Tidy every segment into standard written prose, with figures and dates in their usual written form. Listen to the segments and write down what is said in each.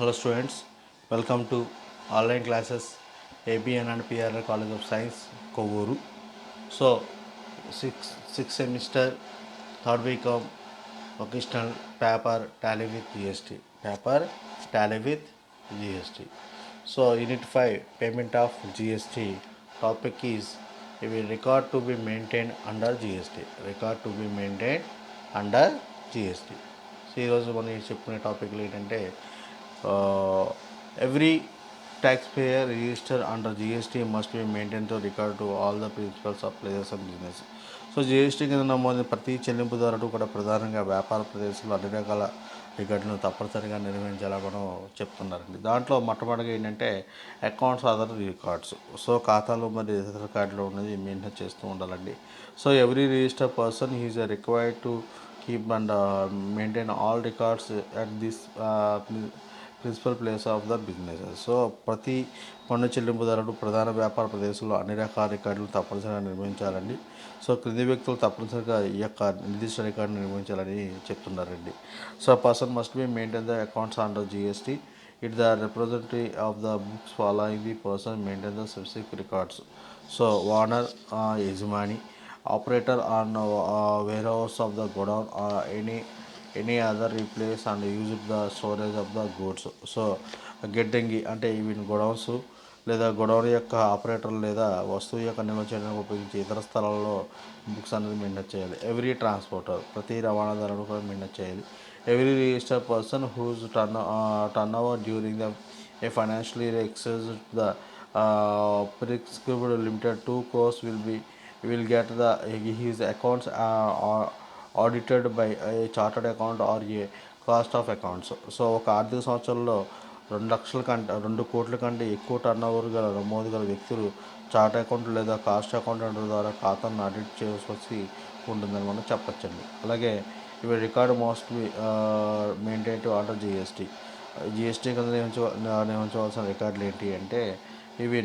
Hello students, welcome to online classes ABN and PRL College of Science, Kovuru. So, sixth semester, third week of vocational paper tally with GST. Paper tally with GST. So, Unit 5 payment of GST topic is a record to be maintained under GST. Record to be maintained under GST. So ఈరోజు మనం చెప్పుకునే టాపిక్లు ఏంటంటే every tax payer registered under GST must be maintained to record to all the principals of places of business. So GST కింద నమోదు ప్రతి చెల్లింపుదారుడు కూడా ప్రధానంగా వ్యాపార ప్రదేశంలో అన్ని రకాల రికార్డులను తప్పనిసరిగా నిర్వహించాలని మనం చెప్తున్నారండి. దాంట్లో మొట్టమొదటిగా ఏంటంటే అకౌంట్స్ ఆధార్ రికార్డ్స్. సో ఖాతాలు మరియు ఇతర రికార్డులు ఉన్నది మెయింటైన్ చేస్తూ ఉండాలండి. So every register person is required to keep and maintain all records at this principle place of the business. So ప్రతి పన్ను చెల్లింపుదారుడు ప్రధాన వ్యాపార ప్రదేశంలో అన్ని రకాల రికార్డులు తప్పనిసరిగా నిర్వహించాలండి. సో క్రింది వ్యక్తులు తప్పనిసరిగా ఈ యొక్క నిర్దిష్ట రికార్డు నిర్వహించాలని చెప్తున్నారండి. So person must be maintain the accounts under GST. It the representative of the books following the person maintain the specific records. So owner, యజమాని, operator on warehouse of the godown, any other replace and use the storage of the goods. So గిడ్డంగి అంటే ఇవి godowns లేదా godown యొక్క operator లేదా వస్తువు యొక్క నిల్వ చేయడానికి ఉపయోగించే ఇతర స్థలాల్లో బుక్స్ అనేది మెయింటైన్ చేయాలి. ఎవ్రీ ట్రాన్స్పోర్టర్ ప్రతి రవాణాదారుడు కూడా మెయింటైన్ చేయాలి. Every registered person whose turnover during the a financial year excess the prescribed limited 2 crores will get the his accounts audited by a chartered account or a cost of accounts. So ఒక ఆర్థిక సంవత్సరంలో 2 లక్షల కంటే 2 కోట్ల కంటే ఎక్కువ turn over గల నమోదు గల వ్యక్తులు చార్ట్ అకౌంట్ లేదా కాస్ట్ అకౌంటెంట్ ద్వారా ఖాతాను ఆడిట్ చేయవలసి ఉంటుందని మనం చెప్పచ్చండి. అలాగే ఇవి record most maintain to order GST కింద నిర్వహించవలసిన రికార్డులు ఏంటి అంటే ఇవి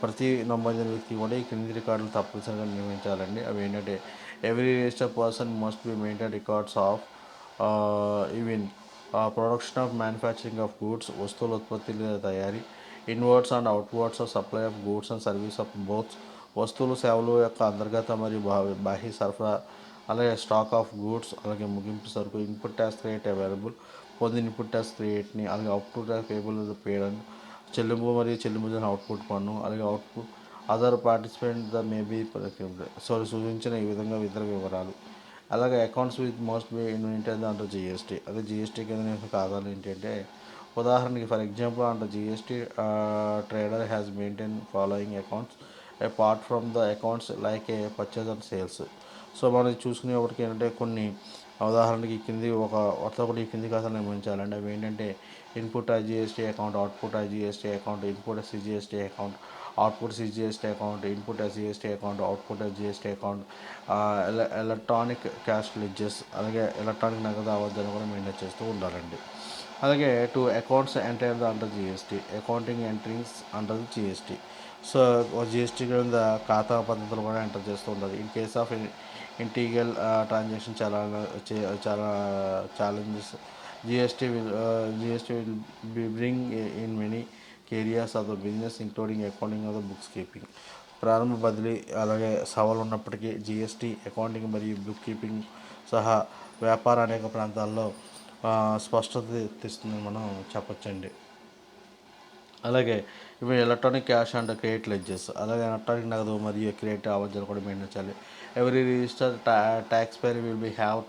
ప్రతి నమోదైన వ్యక్తి కూడా ఈ క్రింది రికార్డులు తప్పనిసరిగా నిర్వహించాలండి. అవి ఏంటంటే every registered person must be maintain records of even production of manufacturing of goods, వస్తువుల ఉత్పత్తి లేదా తయారీ, inwards and outwards of supply of goods and service of both, వస్తువులు సేవల యొక్క అంతర్గత మరియు బాహ్య సరఫరా, అలాగే స్టాక్ ఆఫ్ గూడ్స్, అలాగే ముగింపు సరుకు, ఇన్పుట్ ట్యాక్స్ క్రియేట్ అవైలబుల్, పొందిన ఇన్పుట్ ట్యాక్స్ క్రియేట్ని, అలాగే అవుట్పుట్ ట్యాక్స్ పేబుల్ పేడ్, చెల్లింపు మరియు చెల్లింపు అవుట్పుట్ పన్ను, అలాగే output other participant the maybe సూచించిన ఈ విధంగా ఇతర వివరాలు. అలాగే accounts with most be maintain under GST. అదే జిఎస్టీ కింద కాదాలు ఏంటంటే ఉదాహరణకి for example under GST trader has maintain following accounts apart from the accounts like A purchase and sales. So మనం చూసుకునేప్పటికి ఏంటంటే కొన్ని ఉదాహరణకి కింది కూడా ఈ కింది ఖాతాలు నిర్వహించాలండి. అవి ఏంటంటే input IGST account, output IGST account, input CGST account, output CGST account, input SGST account, output SGST account, electronic cash ledges, అలాగే ఎలక్ట్రానిక్ నగదు ఆవర్జన కూడా మెయింటైన్ చేస్తూ ఉండాలండి. అలాగే two accounts enter under GST, accounting entries under GST. So GST కింద ఖాతా పద్ధతులు కూడా ఎంటర్ చేస్తూ ఉండాలి. ఇన్ కేస్ ఆఫ్ ఇంటీగల్ ట్రాన్సాక్షన్ చాలా challenges GST will be bring in many areas of the business including accounting of the books keeping. ప్రారంభ బదిలీ అలాగే సవాలు ఉన్నప్పటికీ జిఎస్టీ అకౌంటింగ్ మరియు బుక్ కీపింగ్ సహా వ్యాపార అనేక ప్రాంతాల్లో స్పష్టత తెస్తుందని మనం చెప్పచ్చండి. అలాగే ఇవి electronic cash and credit ledges, అలాగే ఎలక్ట్రానిక్ నగదు మరియు క్రెడిట్ ఆవర్జన కూడా మెయింటైన్ చేయాలి. Every register tax pair will be have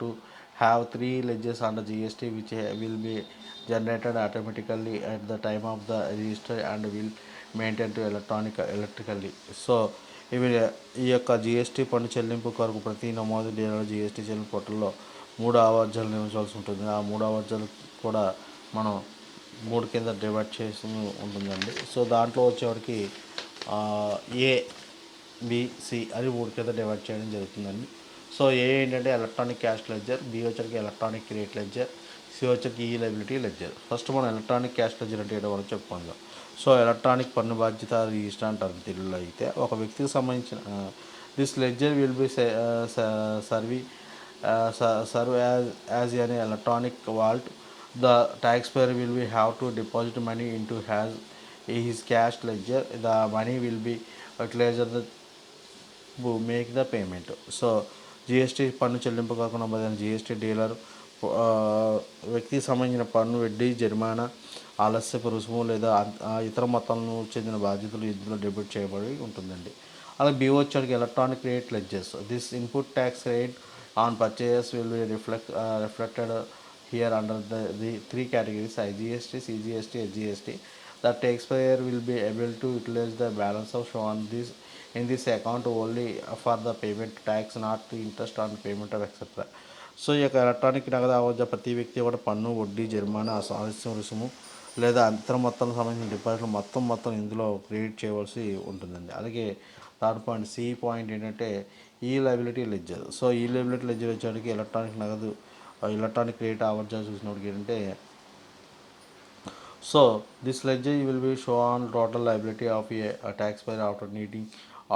3 ledgers under GST which will be generated automatically at the time of the register and will maintain to electrically. So ఇవి ఈ యొక్క GST పన్ను చెల్లింపు కొరకు ప్రతి నమోదు లేదా జిఎస్టీ చెల్లింపు పోర్టల్లో 3 ఆవర్జనలు నిర్వహించాల్సి ఉంటుంది. ఆ 3 ఆవర్జనలు కూడా మనం 3 కింద డివైడ్ చేసి ఉంటుందండి. సో దాంట్లో వచ్చేవాడికి ఏబిసి అని 3 కింద డివైడ్ చేయడం జరుగుతుందండి. సో ఏ ఏంటంటే ఎలక్ట్రానిక్ క్యాష్ లెడ్జర్, బి వచ్చరికి ఎలక్ట్రానిక్ క్రెడిట్ లెడ్జర్, సి వచ్చరికి ఈ లైబిలిటీ లెడ్జర్. ఫస్ట్ మనం ఎలక్ట్రానిక్ క్యాష్ లెడ్జర్ అంటే ఏంటో మనం చెప్పుకుందాం. సో ఎలక్ట్రానిక్ పన్ను బాధ్యత రిజిస్టర్ అంటారు తెలుగులో. అయితే ఒక వ్యక్తికి సంబంధించిన this ledger will be serve as an electronic vault the taxpayer will be have to deposit money into has his cash ledger. The money will be utilized make the payment. So GST పన్ను చెల్లింపు కాకుండా బదిలీ GST dealer వ్యక్తికి సంబంధించిన పన్ను వడ్డీ జరిమానా ఆలస్యపు రుసుము లేదా ఇతర మొత్తాలను చెందిన బాధ్యతలు ఇందులో డెబిట్ చేయబడి ఉంటుందండి. అలాగే బి వచ్చేటికి electronic rate ledgers. This input tax rate on purchases will be reflected here under the three categories: IGST, CGST, SGST. The taxpayer will be able to utilize the balance of shown this in this account only for the payment tax, not the interest on payment of etc. So ఈ యొక్క electronic నగదు ఆవద్ద ప్రతి వ్యక్తి కూడా పన్ను వడ్డీ జరిమానా ఆలస్యం రుసుము లేదా ఇతర మొత్తాలకు సంబంధించిన డిపాజిట్లు మొత్తం ఇందులో క్రెడిట్ చేయవలసి ఉంటుందండి. అలాగే థర్డ్ పాయింట్ సి పాయింట్ ఏంటంటే ఈ లయబిలిటీ లెడ్జర్. సో ఈ లయబిలిటీ లెడ్జర్ వచ్చేటికి electronic rate average చూసినప్పటికి ఏంటంటే so this ledger will be show on total liability of a taxpayer after needing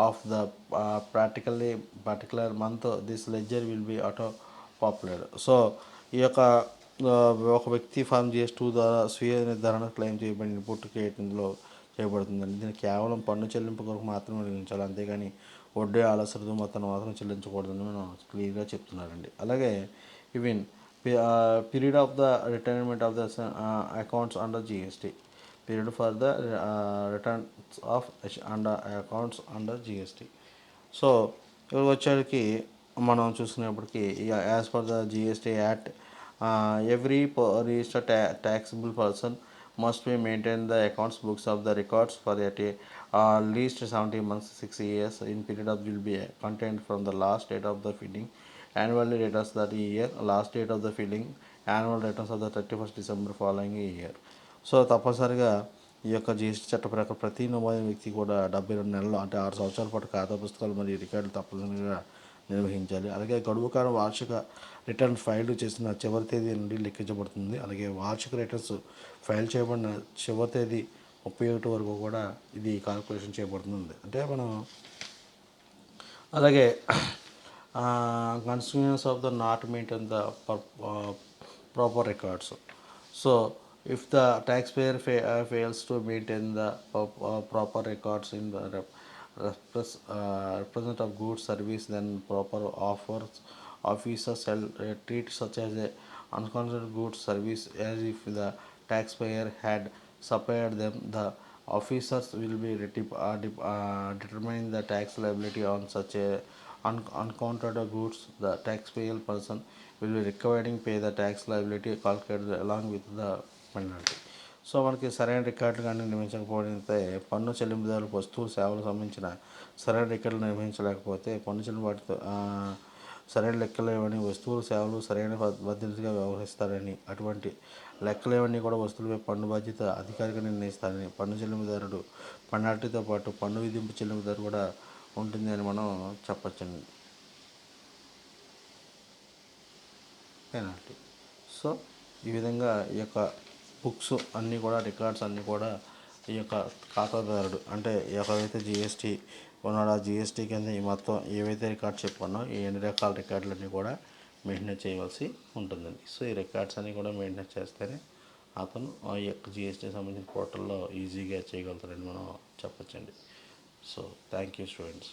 of the particular month. This ledger will be auto popular. So ఈ యొక్క ఒక వ్యక్తి form GS2 ద్వారా స్వీయ నిర్ధారణ క్లెయిమ్ చేయబడిన ఇన్పుట్ క్రియేట్ ఇందులో చేయబడుతుందండి. దీన్ని కేవలం పన్ను చెల్లింపు కొరకు మాత్రమే నిర్వహించాలి, అంతేగాని వడ్డీ ఆలస్యత మొత్తాన్ని మాత్రం చెల్లించకూడదని మనం క్లియర్గా చెప్తున్నారండి. అలాగే even period of the retirement of the accounts under GST, period for the returns of under accounts under GST. So ఇవి వచ్చేటికి మనం చూసుకునేప్పటికి as per the GST act every registered taxable person must be maintain the accounts books of the records for at least 70 months 6 years in period of will be contained from the last date of the filing annually returns that year, last date of the filing annual returns of the 31st December following year. So తప్పనిసరిగా ఈ యొక్క GST చట్ట ప్రకారం ప్రతి నమోదైన వ్యక్తి కూడా 72 నెలలు అంటే 6 సంవత్సరాల పాటు ఖాతా పుస్తకాలు మరియు రికార్డులు తప్పనిసరిగా నిర్వహించాలి. అలాగే గడువుకాలం వార్షిక రిటర్న్ ఫైల్ చేసిన చివరి తేదీ నుండి లెక్కించబడుతుంది. అలాగే వార్షిక రిటర్న్స్ ఫైల్ చేయబడిన చివరి తేదీ 31 వరకు కూడా ఇది కాల్కులేషన్ చేయబడుతుంది. అంటే మనం అలాగే consequence of the not maintain the proper records. So if the taxpayer fails to maintain the proper records in the represent of goods service, then proper officers shall treat such as a unconsidered goods service as if the taxpayer had supplied them. The officers will be determining the tax liability on such a uncounted goods. The taxpayer person will be requiring pay the tax liability calculated along with the penalty. So మనకి సరైన రికార్డులు కానీ నిర్వహించకపోతే పన్ను చెల్లింపుదారులు వస్తువులు సేవలకు సంబంధించిన సరైన రికార్డులు నిర్వహించలేకపోతే పన్ను చెల్లింపు వాటితో సరైన లెక్కలేవని వస్తువులు సేవలు సరైన భద్రతగా వ్యవహరిస్తారని, అటువంటి లెక్కలేవన్నీ కూడా వస్తువులపై పన్ను బాధ్యత అధికారిగా నిర్ణయిస్తారని, పన్ను చెల్లింపుదారుడు పెనాల్టీతో పాటు పన్ను విధింపు చెల్లింపుదారు కూడా ఉంటుంది అని మనం చెప్పచ్చండి. పెనాల్టీ. సో ఈ విధంగా ఈ యొక్క బుక్స్ అన్నీ కూడా రికార్డ్స్ అన్నీ కూడా ఈ యొక్క ఖాతాదారుడు అంటే ఎవరైతే జిఎస్టీ ఉన్నాడో ఆ జిఎస్టీ కింద ఈ మొత్తం ఏవైతే రికార్డ్స్ చెప్పుకున్నో ఈ ఎన్ని రకాల రికార్డులన్నీ కూడా మెయింటైన్ చేయవలసి ఉంటుందండి. సో ఈ రికార్డ్స్ అన్నీ కూడా మెయింటైన్ చేస్తేనే అతను ఆ యొక్క జిఎస్టీ సంబంధించిన పోర్టల్లో ఈజీగా చేయగలుగుతారని మనం చెప్పచ్చండి. So thank you students.